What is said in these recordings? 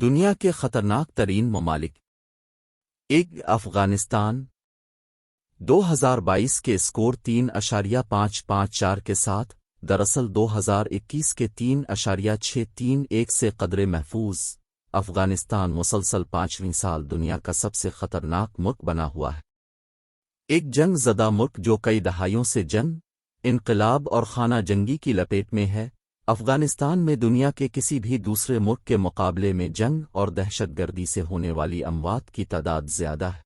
دنیا کے خطرناک ترین ممالک۔ ایک افغانستان 2022 کے اسکور 3.554 کے ساتھ، دراصل 2021 کے 3.631 سے قدرے محفوظ، افغانستان مسلسل 5ویں سال دنیا کا سب سے خطرناک ملک بنا ہوا ہے۔ ایک جنگ زدہ ملک جو کئی دہائیوں سے جنگ، انقلاب اور خانہ جنگی کی لپیٹ میں ہے۔ افغانستان میں دنیا کے کسی بھی دوسرے ملک کے مقابلے میں جنگ اور دہشت گردی سے ہونے والی اموات کی تعداد زیادہ ہے۔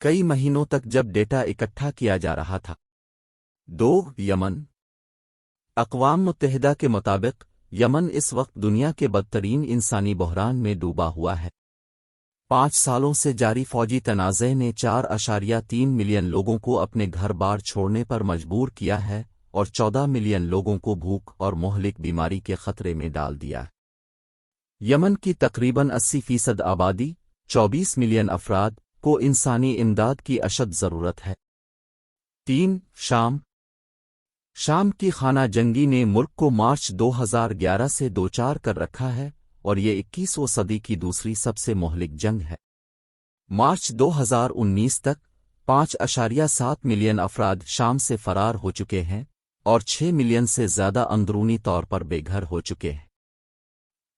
کئی مہینوں تک جب ڈیٹا اکٹھا کیا جا رہا تھا۔ یمن۔ اقوام متحدہ کے مطابق یمن اس وقت دنیا کے بدترین انسانی بحران میں ڈوبا ہوا ہے۔ 5 سالوں سے جاری فوجی تنازع نے 4.3 ملین لوگوں کو اپنے گھر بار چھوڑنے پر مجبور کیا ہے اور 14 ملین لوگوں کو بھوک اور مہلک بیماری کے خطرے میں ڈال دیا ہے۔ یمن کی تقریباً 80% آبادی، 24 ملین افراد کو انسانی امداد کی اشد ضرورت ہے۔ شام کی خانہ جنگی نے ملک کو مارچ 2011 سے دوچار کر رکھا ہے اور یہ 21ویں صدی کی دوسری سب سے مہلک جنگ ہے۔ مارچ 2019 تک 5.7 ملین افراد شام سے فرار ہو چکے ہیں اور 6 ملین سے زیادہ اندرونی طور پر بے گھر ہو چکے ہیں۔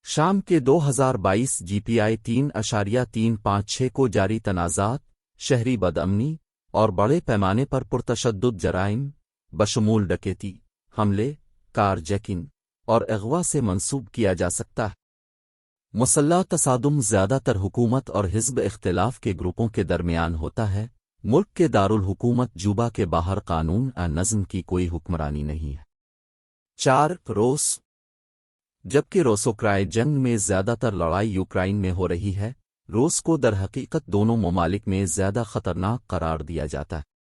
شام کے 2022 GPI 3.356 کو جاری تنازعات، شہری بدامنی اور بڑے پیمانے پر پرتشدد جرائم بشمول ڈکیتی، حملے، کار جیکنگ اور اغوا سے منسوب کیا جا سکتا ہے۔ مسلح تصادم زیادہ تر حکومت اور حزب اختلاف کے گروپوں کے درمیان ہوتا ہے۔ ملک کے دارالحکومت جوبا کے باہر قانون نظم کی کوئی حکمرانی نہیں ہے۔ روس۔ جبکہ روس-اوکرائن جنگ میں زیادہ تر لڑائی یوکرائن میں ہو رہی ہے، روس کو درحقیقت دونوں ممالک میں زیادہ خطرناک قرار دیا جاتا ہے۔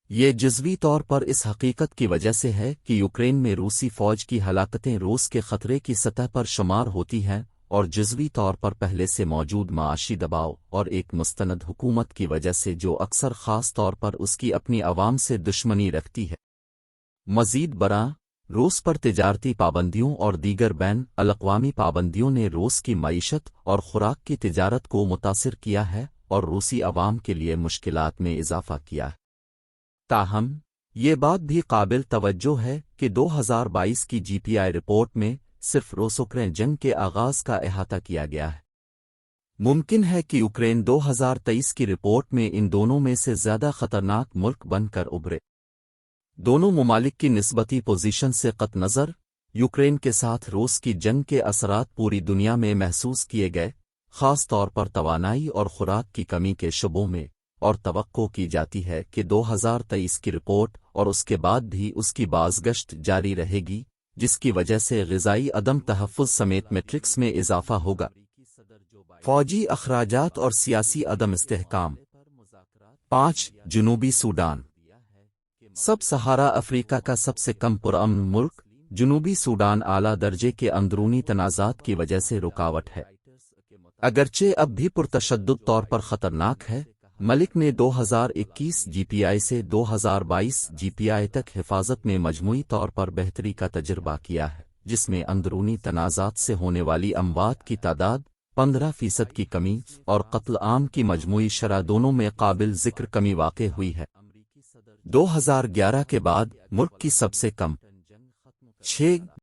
یہ جزوی طور پر اس حقیقت کی وجہ سے ہے کہ یوکرین میں روسی فوج کی ہلاکتیں روس کے خطرے کی سطح پر شمار ہوتی ہیں، اور جزوی طور پر پہلے سے موجود معاشی دباؤ اور ایک مستند حکومت کی وجہ سے جو اکثر خاص طور پر اس کی اپنی عوام سے دشمنی رکھتی ہے۔ مزید برآں، روس پر تجارتی پابندیوں اور دیگر بین الاقوامی پابندیوں نے روس کی معیشت اور خوراک کی تجارت کو متاثر کیا ہے اور روسی عوام کے لیے مشکلات میں اضافہ کیا ہے۔ تاہم، یہ بات بھی قابل توجہ ہے کہ 2022 کی GPI رپورٹ میں صرف روس-اوکرائن جنگ کے آغاز کا احاطہ کیا گیا ہے۔ ممکن ہے کہ یوکرین 2023 کی رپورٹ میں ان دونوں میں سے زیادہ خطرناک ملک بن کر ابھرے۔ دونوں ممالک کی نسبتی پوزیشن سے قطع نظر، یوکرین کے ساتھ روس کی جنگ کے اثرات پوری دنیا میں محسوس کیے گئے، خاص طور پر توانائی اور خوراک کی کمی کے شعبوں میں، اور توقع کی جاتی ہے کہ 2023 کی رپورٹ اور اس کے بعد بھی اس کی بازگشت جاری رہے گی، جس کی وجہ سے غذائی عدم تحفظ سمیت میٹرکس میں اضافہ ہوگا۔ فوجی اخراجات اور سیاسی عدم استحکام۔ 5 جنوبی سوڈان۔ سب سہارا افریقہ کا سب سے کم پرامن ملک، جنوبی سوڈان اعلیٰ درجے کے اندرونی تنازعات کی وجہ سے رکاوٹ ہے۔ اگرچہ اب بھی پرتشدد طور پر خطرناک ہے، ملک نے 2021 GPI سے 2022 GPI تک حفاظت میں مجموعی طور پر بہتری کا تجربہ کیا ہے، جس میں اندرونی تنازعات سے ہونے والی اموات کی تعداد 15% کی کمی اور قتل عام کی مجموعی شرح دونوں میں قابل ذکر کمی واقع ہوئی ہے۔ 2011 کے بعد ملک کی سب سے کم 6